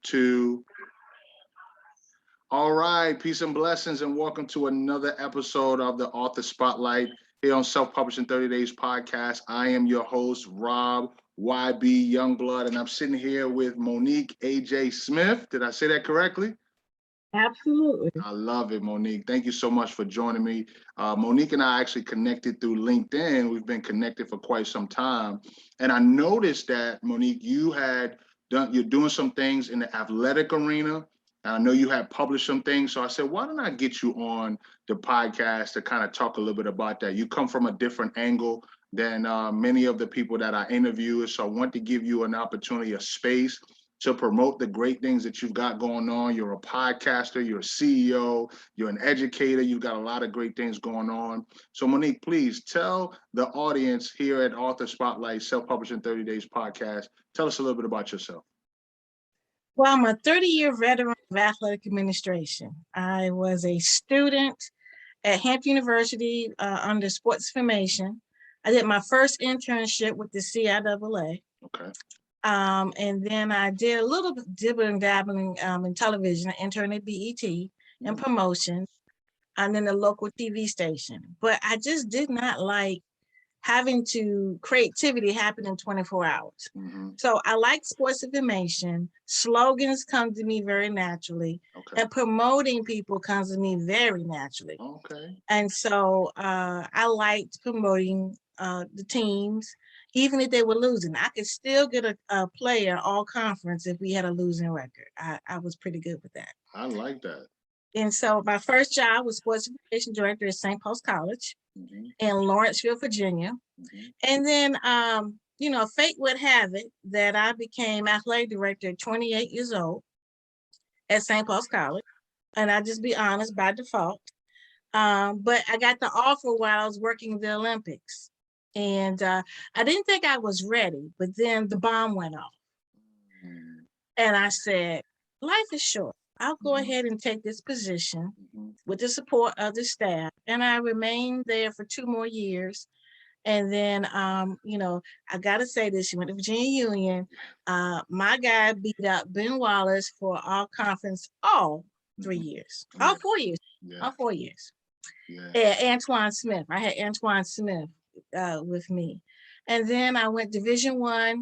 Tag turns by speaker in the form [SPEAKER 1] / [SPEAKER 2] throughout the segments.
[SPEAKER 1] 2. All right, peace and blessings, and welcome to another episode of the Author Spotlight here on Self-Publishing 30 Days podcast. I am your host, Rob YB Youngblood, and I'm sitting here with Monique A.J. Smith. Did I say that correctly?
[SPEAKER 2] Absolutely.
[SPEAKER 1] I love it, Monique. Thank you so much for joining me. Monique and I actually connected through LinkedIn. We've been connected for quite some time. And I noticed that, Monique, you're doing some things in the athletic arena. And I know you had published some things. So I said, why don't I get you on the podcast to kind of talk a little bit about that? You come from a different angle than many of the people that I interview. So I want to give you an opportunity, a space to promote the great things that you've got going on. You're a podcaster, you're a CEO, you're an educator, you've got a lot of great things going on. So Monique, please tell the audience here at Author Spotlight, Self-Publishing 30 Days podcast, tell us a little bit about yourself.
[SPEAKER 2] Well, I'm a 30-year veteran of athletic administration. I was a student at Hampton University under sports information. I did my first internship with the Ciaa.
[SPEAKER 1] Okay.
[SPEAKER 2] And then I did a little bit dibbling dabbling in television. I interned at BET and promotions and then the local TV station. But I just did not like having creativity happen in 24 hours.
[SPEAKER 1] Mm-hmm.
[SPEAKER 2] So I like sports information. Slogans come to me very naturally.
[SPEAKER 1] Okay.
[SPEAKER 2] And promoting people comes to me very naturally.
[SPEAKER 1] Okay.
[SPEAKER 2] And so I liked promoting the teams. Even if they were losing, I could still get a player all conference if we had a losing record. I was pretty good with that.
[SPEAKER 1] I like that.
[SPEAKER 2] And so my first job was sports information director at St. Paul's College in Lawrenceville, Virginia. And then, fate would have it that I became athletic director at 28 years old at St. Paul's College. And I'll just be honest, by default. But I got the offer while I was working the Olympics. And I didn't think I was ready, but then the bomb went off. And I said, life is short. I'll go ahead and take this position with the support of the staff. And I remained there for 2 more years. And then, I got to say this, she went to Virginia Union. My guy beat up Ben Wallace for all conference all 3 years, all 4 years, all 4 years. And Antoine Smith, I had Antoine Smith with me. And then I went Division I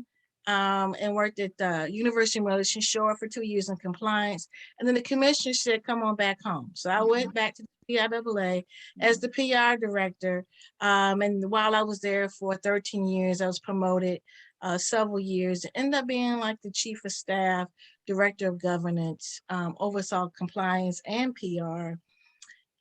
[SPEAKER 2] and worked at the University of Maryland Shore for 2 years in compliance. And then the commissioner said, come on back home. So I went back to the PIAA as the PR director. And while I was there for 13 years, I was promoted several years, ended up being like the chief of staff, director of governance, oversaw compliance and PR.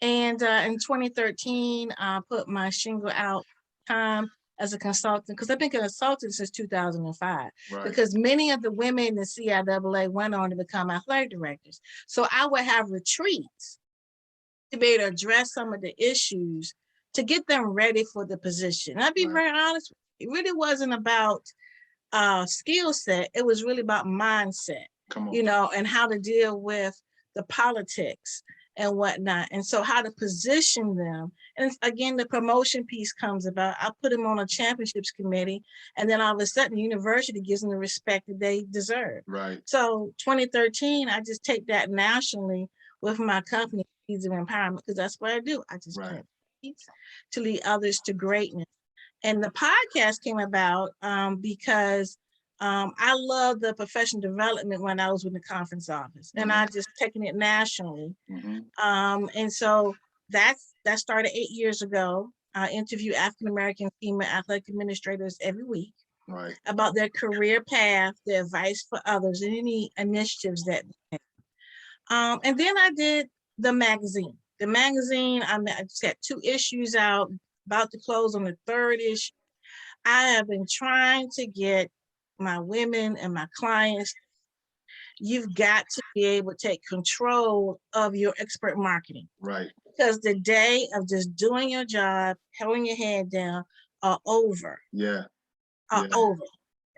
[SPEAKER 2] And in 2013, I put my shingle out time as a consultant, because I've been a consultant since 2005, because many of the women in the Ciaa went on to become athletic directors. So I would have retreats to be able to address some of the issues to get them ready for the position. And I'll be very honest, it really wasn't about skill set, it was really about mindset, and how to deal with the politics and whatnot. And so how to position them. And again, the promotion piece comes about. I put them on a championships committee, and then all of a sudden the university gives them the respect that they deserve.
[SPEAKER 1] Right.
[SPEAKER 2] So 2013, I just take that nationally with my company, Seeds of Empowerment, because that's what I do. I just plant seeds to lead others to greatness. And the podcast came about because I love the professional development when I was with the conference office, and I just taken it nationally. And so that started 8 years ago. I interview African-American female athletic administrators every week about their career path, their advice for others, and any initiatives that they have. And then I did the magazine. The magazine, I just got 2 issues out, about to close on the 3rd issue. I have been trying to get my women and my clients, you've got to be able to take control of your expert marketing.
[SPEAKER 1] Right.
[SPEAKER 2] Because the day of just doing your job, holding your head down, are over. Over.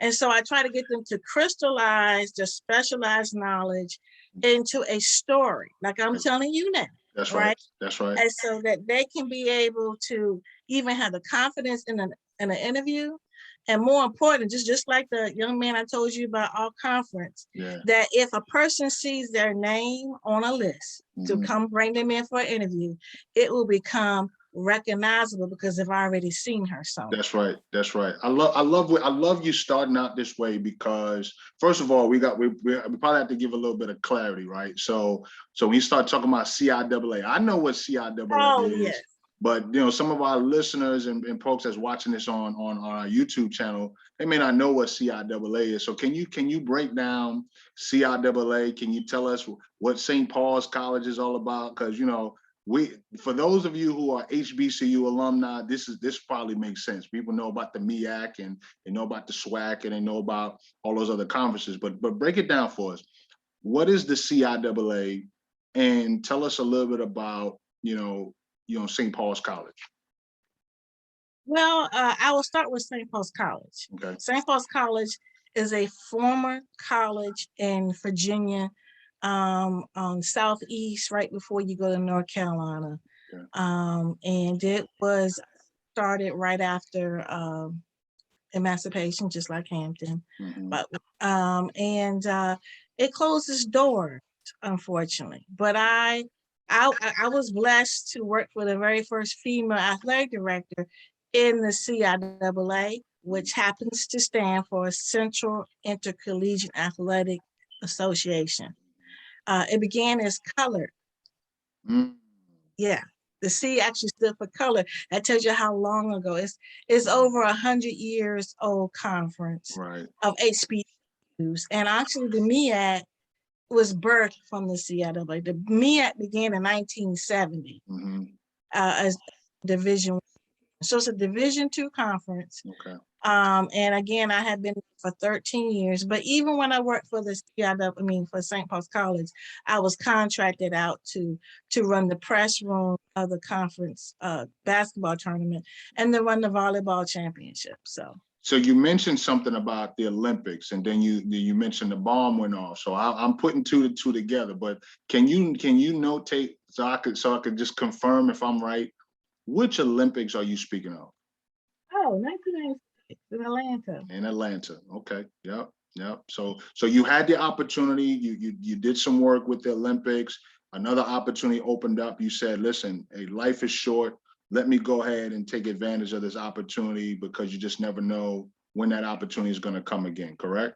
[SPEAKER 2] And so I try to get them to crystallize their specialized knowledge into a story, like I'm telling you now.
[SPEAKER 1] That's right. That's right.
[SPEAKER 2] And so that they can be able to even have the confidence in an interview, And more important, just like the young man I told you about our conference, that if a person sees their name on a list to come bring them in for an interview, it will become recognizable because they've already seen her somewhere.
[SPEAKER 1] That's right. That's right. I love you starting out this way, because first of all, we probably have to give a little bit of clarity, right? So when you start talking about CIAA, I know what CIAA is.
[SPEAKER 2] Yes.
[SPEAKER 1] But some of our listeners and folks that's watching this on our YouTube channel, they may not know what CIAA is. So can you break down CIAA? Can you tell us what St. Paul's College is all about? Because for those of you who are HBCU alumni, this probably makes sense. People know about the MEAC and they know about the SWAC and they know about all those other conferences. But break it down for us. What is the CIAA? And tell us a little bit about St. Paul's College.
[SPEAKER 2] Well, I will start with St. Paul's College.
[SPEAKER 1] Okay.
[SPEAKER 2] St. Paul's College is a former college in Virginia, on Southeast, right before you go to North Carolina. Okay. And it was started right after emancipation, just like Hampton. But it closed its doors, unfortunately. But I was blessed to work for the very first female athletic director in the CIAA, which happens to stand for Central Intercollegiate Athletic Association. It began as colored. Yeah, the C actually stood for color. That tells you how long ago. It's over 100 years old conference of HBCUs. And actually the MEAC was birthed from the CIAA. The MEAC began in 1970 as Division. So it's a Division II conference. Okay. And again, I have been for 13 years, but even when I worked for the for St. Paul's College, I was contracted out to run the press room of the conference basketball tournament and to run the volleyball championship. So
[SPEAKER 1] you mentioned something about the Olympics, and then you mentioned the bomb went off. So I'm putting two to two together. But can you notate so I could just confirm if I'm right? Which Olympics are you speaking of?
[SPEAKER 2] Oh, 1996 in Atlanta.
[SPEAKER 1] In Atlanta. Okay. Yep. So you had the opportunity. You did some work with the Olympics. Another opportunity opened up. You said, "Listen, hey, life is short. Let me go ahead and take advantage of this opportunity, because you just never know when that opportunity is going to come again." Correct?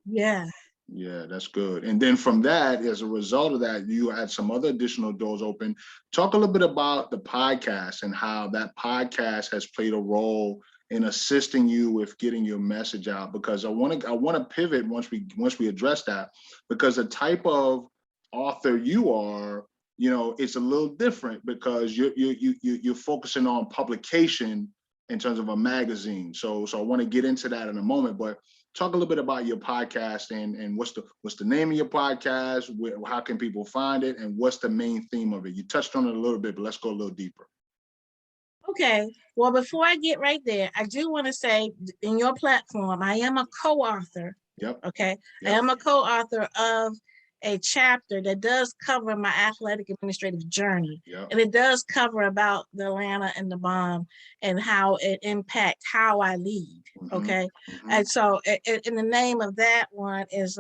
[SPEAKER 2] Yeah.
[SPEAKER 1] Yeah, that's good. And then from that, as a result of that, you had some other additional doors open. Talk a little bit about the podcast and how that podcast has played a role in assisting you with getting your message out. Because I want to pivot once we address that, because the type of author you are, it's a little different, because you're focusing on publication in terms of a magazine. So I want to get into that in a moment, but talk a little bit about your podcast and what's the name of your podcast, how can people find it, and what's the main theme of it? You touched on it a little bit, but let's go a little deeper.
[SPEAKER 2] Okay, well, before I get right there, I do want to say in your platform, I am a co-author.
[SPEAKER 1] Yep.
[SPEAKER 2] Okay, yep. I am a co-author of a chapter that does cover my athletic administrative journey. Yep. And it does cover about the Atlanta and the bomb and how it impacts how I lead. Okay. And so in the name of that one is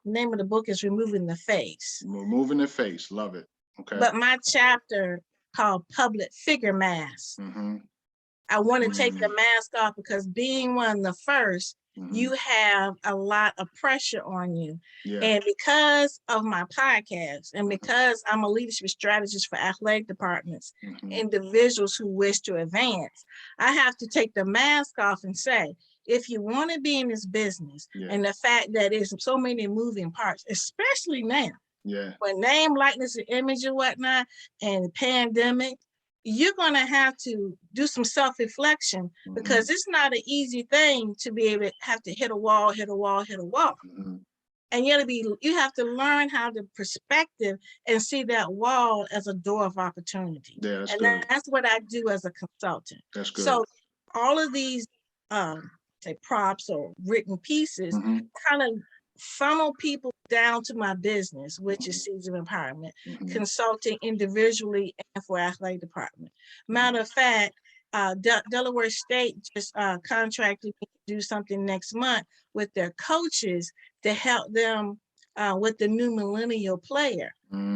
[SPEAKER 2] name of the book is Removing the Face.
[SPEAKER 1] Removing the Face. Love it. Okay.
[SPEAKER 2] But my chapter called Public Figure Mask. I want to take the mask off, because being one of the first, you have a lot of pressure on you. Yeah. And because of my podcast, and because I'm a leadership strategist for athletic departments, individuals who wish to advance, I have to take the mask off and say, if you want to be in this business, and the fact that there's so many moving parts, especially now, when name, likeness, and image and whatnot, and the pandemic, you're going to have to do some self-reflection, because it's not an easy thing to be able to have to hit a wall. And you have to learn how to perspective and see that wall as a door of opportunity.
[SPEAKER 1] Yeah, that's
[SPEAKER 2] and
[SPEAKER 1] good.
[SPEAKER 2] That's what I do as a consultant.
[SPEAKER 1] That's good.
[SPEAKER 2] So all of these say props or written pieces kind of funnel people down to my business, which is Seeds of Empowerment, consulting individually and for athletic department. Matter of fact, Delaware State just contracted me to do something next month with their coaches to help them with the new millennial player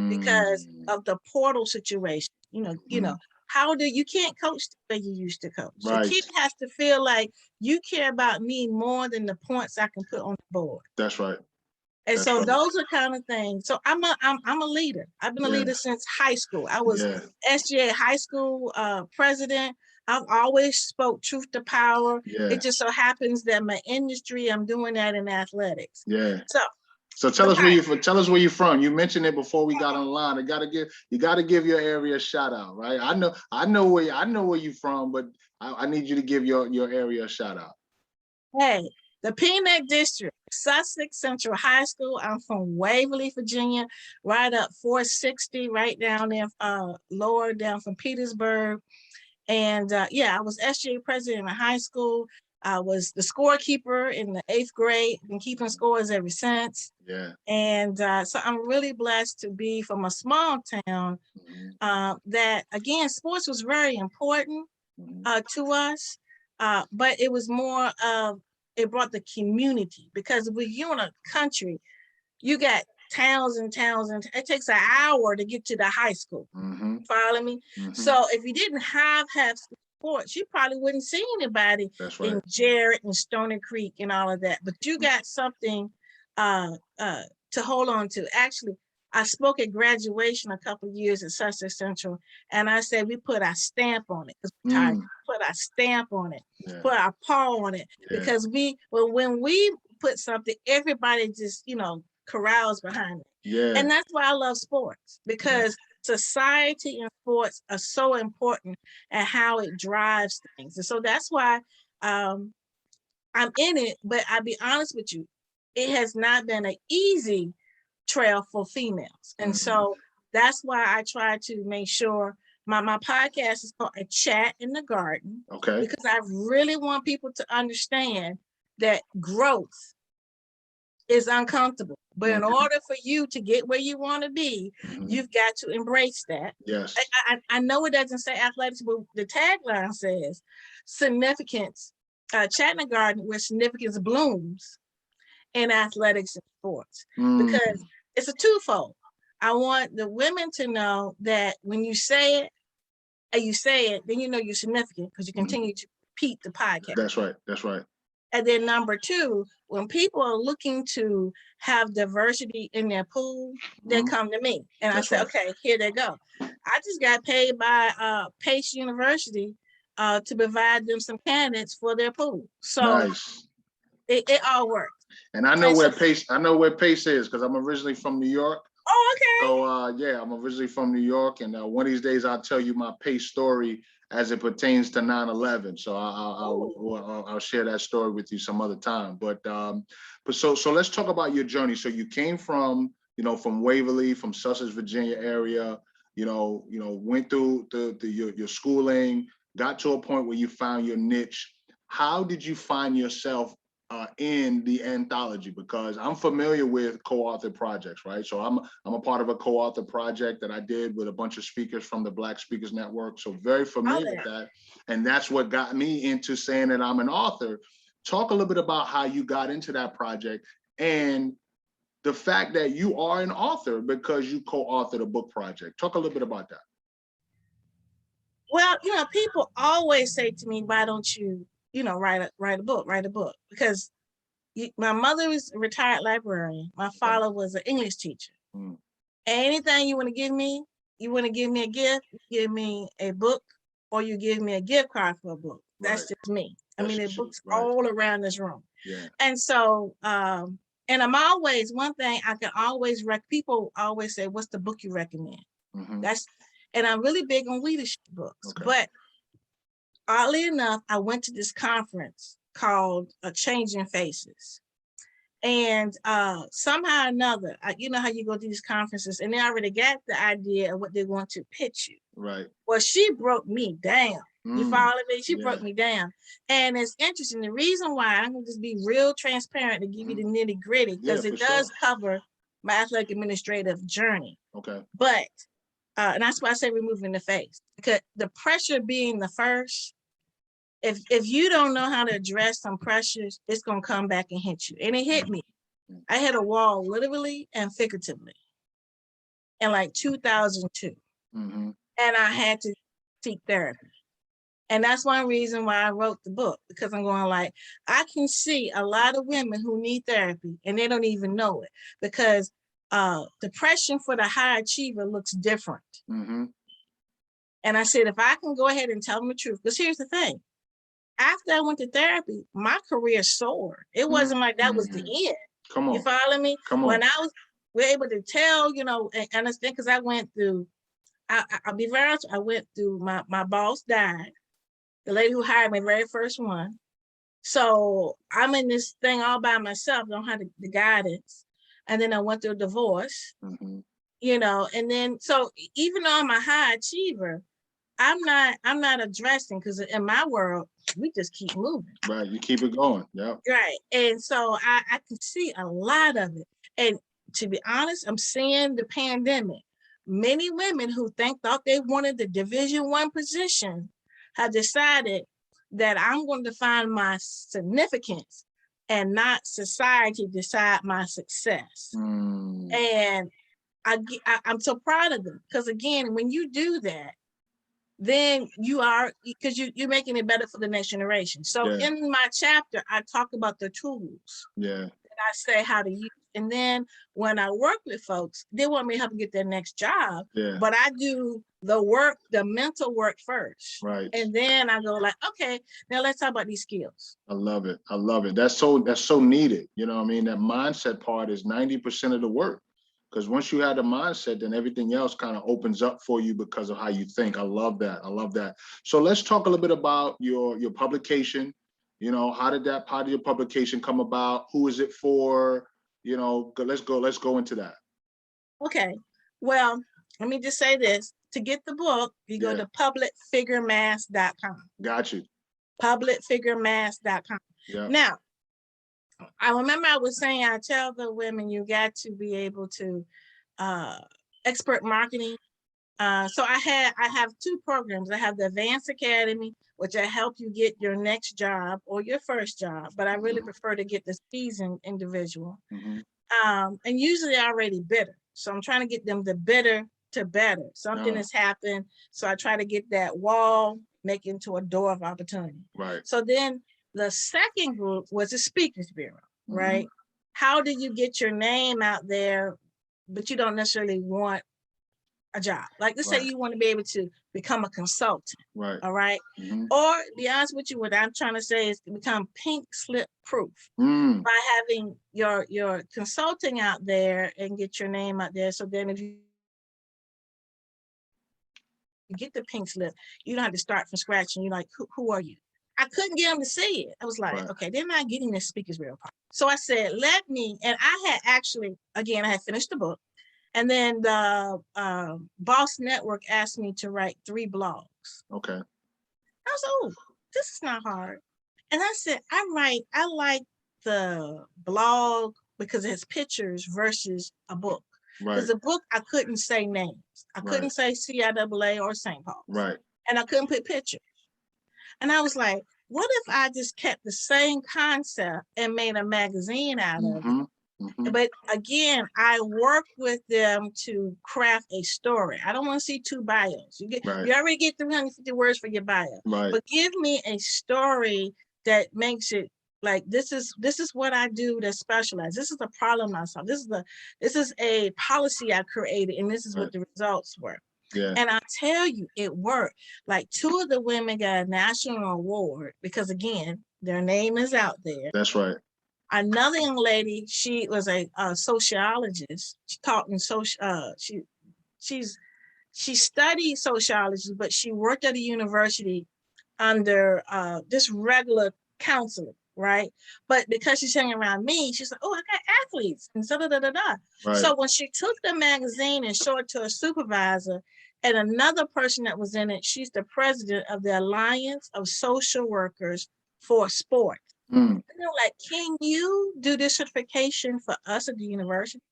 [SPEAKER 2] because of the portal situation. You know, how do you can't coach the way you used to coach?
[SPEAKER 1] Right.
[SPEAKER 2] The kid has to feel like you care about me more than the points I can put on the board.
[SPEAKER 1] That's right.
[SPEAKER 2] And
[SPEAKER 1] That's
[SPEAKER 2] so
[SPEAKER 1] right.
[SPEAKER 2] those are kind of things. So I'm a leader. I've been a leader since high school. I was SGA high school president. I've always spoke truth to power. It just so happens that my industry, I'm doing that in athletics.
[SPEAKER 1] So tell us where you're from. You mentioned it before we got online. You gotta give your area a shout out, right? I know where you're from, but I need you to give your area a shout out.
[SPEAKER 2] Hey, the Peanut District, Sussex Central High School. I'm from Waverly, Virginia, right up 460, right down there, lower down from Petersburg. And I was SGA president in high school. I was the scorekeeper in the 8th grade, been keeping scores ever since. And so I'm really blessed to be from a small town that, again, sports was very important to us, but it was more of, it brought the community, because when you're in a country, you got towns and towns, and it takes an hour to get to the high school. Follow me? So if you didn't have sports, you probably wouldn't see anybody in Jarrett and Stony Creek and all of that. But you got something to hold on to. Actually, I spoke at graduation a couple of years at Sussex Central, and I said we put our stamp on it. Put our stamp on it, put our paw on it, because when we put something, everybody just corrals behind it. And that's why I love sports, because society and sports are so important and how it drives things. And so that's why I'm in it. But I'll be honest with you, it has not been an easy trail for females. And so that's why I try to make sure my podcast is called A Chat in the Garden. Because I really want people to understand that growth is uncomfortable. But in order for you to get where you want to be, you've got to embrace that. I know it doesn't say athletics, but the tagline says significance, Chat in the Garden, where significance blooms in athletics and sports. Because it's a twofold. I want the women to know that when you say it, and you say it, then you know you're significant, because you continue to repeat the podcast.
[SPEAKER 1] That's right.
[SPEAKER 2] And then number two, when people are looking to have diversity in their pool, they come to me. And I say, okay, here they go. I just got paid by Pace University to provide them some candidates for their pool. So it all works.
[SPEAKER 1] And I know where Pace is, because I'm originally from New York.
[SPEAKER 2] Oh, okay.
[SPEAKER 1] So I'm originally from New York, and one of these days I'll tell you my Pace story as it pertains to 9/11. So I'll share that story with you some other time. But so let's talk about your journey. So you came from Waverly, from Sussex, Virginia area. Went through your schooling, got to a point where you found your niche. How did you find yourself in the anthology? Because I'm familiar with co-author projects, right? So I'm a part of a co-author project that I did with a bunch of speakers from the Black Speakers Network. So very familiar with that. And that's what got me into saying that I'm an author. Talk a little bit about how you got into that project and the fact that you are an author because you co-authored a book project. Talk a little bit about that.
[SPEAKER 2] Well, people always say to me, why don't you write a book, because my mother was a retired librarian. My father was an English teacher. Anything you want to give me a gift, you give me a book, or you give me a gift card for a book. That's just me. I mean, there are books all around this room. And so, and I'm always, one thing I can always people always say, what's the book you recommend? And I'm really big on leadership books. But oddly enough, I went to this conference called Changing Faces. And somehow or another, you know how you go to these conferences and they already got the idea of what they want to pitch you. Well, she broke me down. You follow me? She broke me down. And it's interesting. The reason why, I'm going to just be real transparent to give you the nitty gritty, because it does cover my athletic administrative journey. But, and that's why I say removing the face, because the pressure being the first, if you don't know how to address some pressures, it's gonna come back and hit you. And it hit me. I hit a wall literally and figuratively in like 2002. And I had to seek therapy. And that's one reason why I wrote the book, because I'm going like, I can see a lot of women who need therapy and they don't even know it, because depression for the high achiever looks different. And I said, if I can go ahead and tell them the truth, because here's the thing. After I went to therapy, my career soared. It wasn't like that was the end.
[SPEAKER 1] Come on.
[SPEAKER 2] You follow me?
[SPEAKER 1] Come on.
[SPEAKER 2] When we're able to tell, you know, and understand, because I went through, I'll be very honest, I went through, my boss died. The lady who hired me, very first one. So I'm in this thing all by myself, don't have the guidance. And then I went through a divorce, you know, and then, so even though I'm a high achiever, I'm not addressing, because in my world, we just keep moving.
[SPEAKER 1] Right, you keep it going, yeah.
[SPEAKER 2] Right, and so I can see a lot of it. And to be honest, I'm seeing the pandemic. Many women who thought they wanted the Division I position have decided that I'm going to find my significance and not society decide my success. And I'm so proud of them, because again, when you do that, then you are, because you're making it better for the next generation. So in my chapter, I talk about the tools that I say how to use. And then when I work with folks, they want me to help them get their next job, but I do the work, the mental work first.
[SPEAKER 1] Right.
[SPEAKER 2] And then I go like, okay, now let's talk about these skills.
[SPEAKER 1] I love it. I love it. That's so needed. You know what I mean? That mindset part is 90% of the work. Because once you have the mindset, then everything else kind of opens up for you because of how you think. I love that. I love that. So let's talk a little bit about your publication. You know, how did that part of your publication come about? Who is it for? You know, let's go into that.
[SPEAKER 2] Okay. Well, let me just say this. To get the book, you go to publicfiguremass.com.
[SPEAKER 1] Got you.
[SPEAKER 2] Publicfiguremass.com.
[SPEAKER 1] Yeah.
[SPEAKER 2] Now, I remember I was saying, I tell the women, you got to be able to expert marketing. So I have two programs. I have the Advanced Academy, which I help you get your next job or your first job, but I really prefer to get the seasoned individual. And usually already bitter. So I'm trying to get them the bitter to better. Something has happened. So I try to get that wall, make it into a door of opportunity.
[SPEAKER 1] Right.
[SPEAKER 2] So then the second group was the Speakers Bureau, right? How do you get your name out there, but you don't necessarily want a job? Like, let's say you want to be able to become a consultant, all right? Or be honest with you, what I'm trying to say is to become pink slip proof by having your consulting out there and get your name out there. So then if you get the pink slip, you don't have to start from scratch and you're like, who are you? I couldn't get them to see it. I was like, okay, they're not getting this Speakers Bureau part. So I said, and I had actually, again, I had finished the book. And then the Boss Network asked me to write 3 blogs.
[SPEAKER 1] Okay.
[SPEAKER 2] I was like, oh, this is not hard. And I said, I like the blog because it has pictures versus a book. Because a book, I couldn't say names. I couldn't say Ciaa or St. Paul.
[SPEAKER 1] Right.
[SPEAKER 2] And I couldn't put pictures. And I was like, what if I just kept the same concept and made a magazine out of it? But again, I work with them to craft a story. I don't want to see 2 bios. You already get 350 words for your bio. But give me a story that makes it like, this is what I do that's specialized. This is the problem I solve. This is a policy I created, and this is what the results were. And I tell you, it worked. Like 2 of the women got a national award because, again, their name is out there.
[SPEAKER 1] That's right.
[SPEAKER 2] Another young lady, she was a sociologist. She taught in she studied sociology, but she worked at a university under just regular counseling, right? But because she's hanging around me, she's like, oh, I got athletes and da. So when she took the magazine and showed it to a supervisor and another person that was in it, she's the president of the Alliance of Social Workers for Sport. And they're like, can you do this certification for us at the university?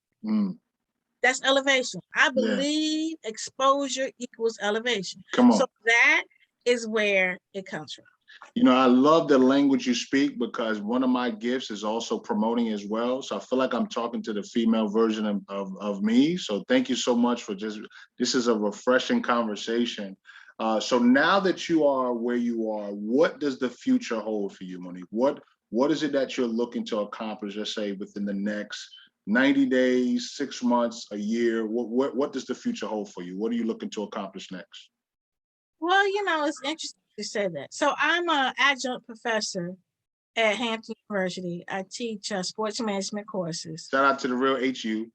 [SPEAKER 2] That's elevation. I believe exposure equals elevation.
[SPEAKER 1] Come on.
[SPEAKER 2] So that is where it comes from.
[SPEAKER 1] You know, I love the language you speak because one of my gifts is also promoting as well. So I feel like I'm talking to the female version of me. So thank you so much for this is a refreshing conversation. So now that you are where you are, what does the future hold for you, Monique? What is it that you're looking to accomplish, let's say, within the next 90 days, 6 months, a year? What does the future hold for you? What are you looking to accomplish next?
[SPEAKER 2] Well, it's interesting you say that. So I'm an adjunct professor at Hampton University. I teach sports management courses.
[SPEAKER 1] Shout out to the real HU.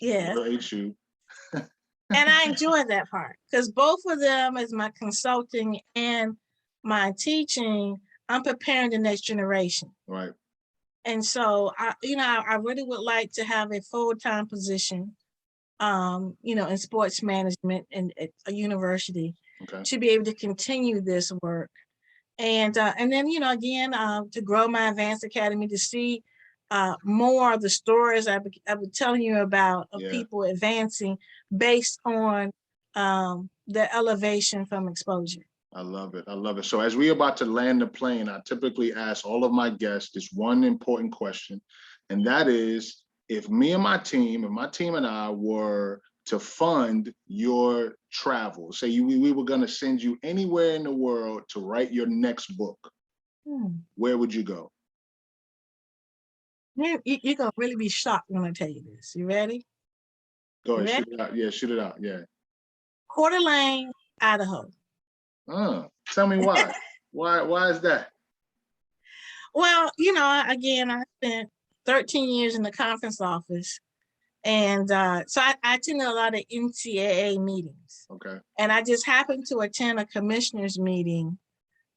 [SPEAKER 2] Yeah.
[SPEAKER 1] Real HU.
[SPEAKER 2] And I enjoy that part because both of them is my consulting and my teaching. I'm preparing the next generation.
[SPEAKER 1] Right.
[SPEAKER 2] And so I really would like to have a full-time position, in sports management and at a university to be able to continue this work. And then, again, to grow my advanced academy, to see more of the stories I was telling you about of people advancing based on their elevation from exposure.
[SPEAKER 1] I love it. I love it. So as we're about to land the plane, I typically ask all of my guests this one important question, and that is, if my team and I were to fund your travel, say we were going to send you anywhere in the world to write your next book, where would you go?
[SPEAKER 2] You're going to really be shocked when I tell you this. You ready?
[SPEAKER 1] Go ahead, shoot it out. Yeah, shoot it out. Yeah.
[SPEAKER 2] Coeur d'Alene, Idaho.
[SPEAKER 1] Tell me why. Why is that?
[SPEAKER 2] Well, again, I spent 13 years in the conference office. And so I attended a lot of NCAA meetings.
[SPEAKER 1] Okay.
[SPEAKER 2] And I just happened to attend a commissioner's meeting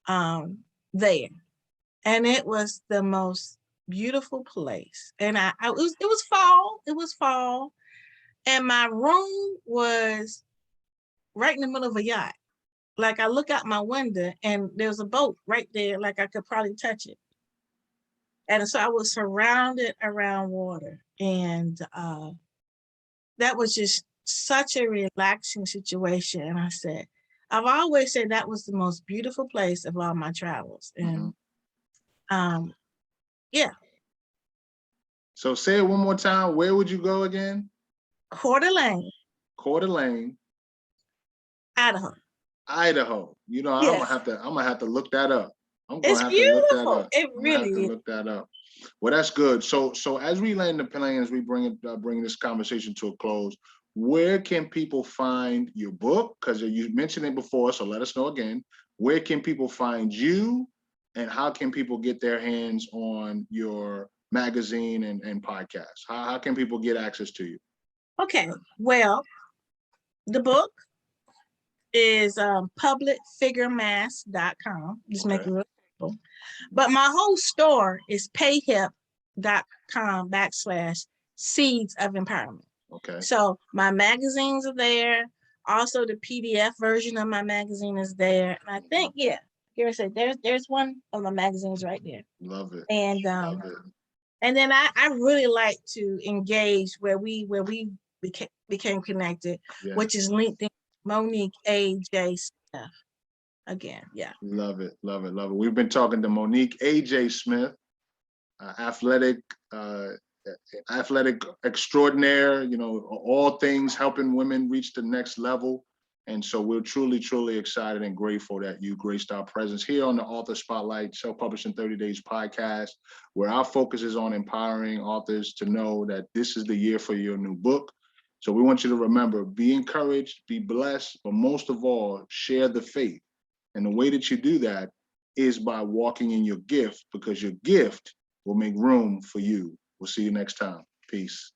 [SPEAKER 2] there. And it was the most beautiful place. And it was fall. It was fall. And my room was right in the middle of a yacht. Like I look out my window and there's a boat right there, like I could probably touch it. And so I was surrounded around water. And that was just such a relaxing situation. And I said, I've always said that was the most beautiful place of all my travels. And yeah.
[SPEAKER 1] So say it one more time. Where would you go again?
[SPEAKER 2] Coeur d'Alene.
[SPEAKER 1] Coeur d'Alene.
[SPEAKER 2] Idaho.
[SPEAKER 1] Idaho. You know,
[SPEAKER 2] yes.
[SPEAKER 1] I'm gonna have to look that up.
[SPEAKER 2] It's beautiful. It really is.
[SPEAKER 1] Look that up. Well, that's good. So as we land the plane, as we bring this conversation to a close, where can people find your book? Because you mentioned it before, so let us know again. Where can people find you, and how can people get their hands on your magazine and podcast? How can people get access to you?
[SPEAKER 2] Okay, well, the book is publicfiguremask.com. Just make it real simple. But my whole store is payhip.com/seeds of empowerment.
[SPEAKER 1] Okay.
[SPEAKER 2] So my magazines are there. Also, the PDF version of my magazine is there. And I think, Gary said there's one of my magazines right there.
[SPEAKER 1] Love it.
[SPEAKER 2] And
[SPEAKER 1] Love it.
[SPEAKER 2] And then I really like to engage where we became connected, which is LinkedIn, Monique A.J. Smith. Again, yeah.
[SPEAKER 1] Love it, love it, love it. We've been talking to Monique A.J. Smith, athletic extraordinaire, all things helping women reach the next level. And so we're truly, truly excited and grateful that you graced our presence here on the Author Spotlight Self-Published in 30 Days podcast, where our focus is on empowering authors to know that this is the year for your new book. So we want you to remember, be encouraged, be blessed, but most of all, share the faith. And the way that you do that is by walking in your gift, because your gift will make room for you. We'll see you next time. Peace.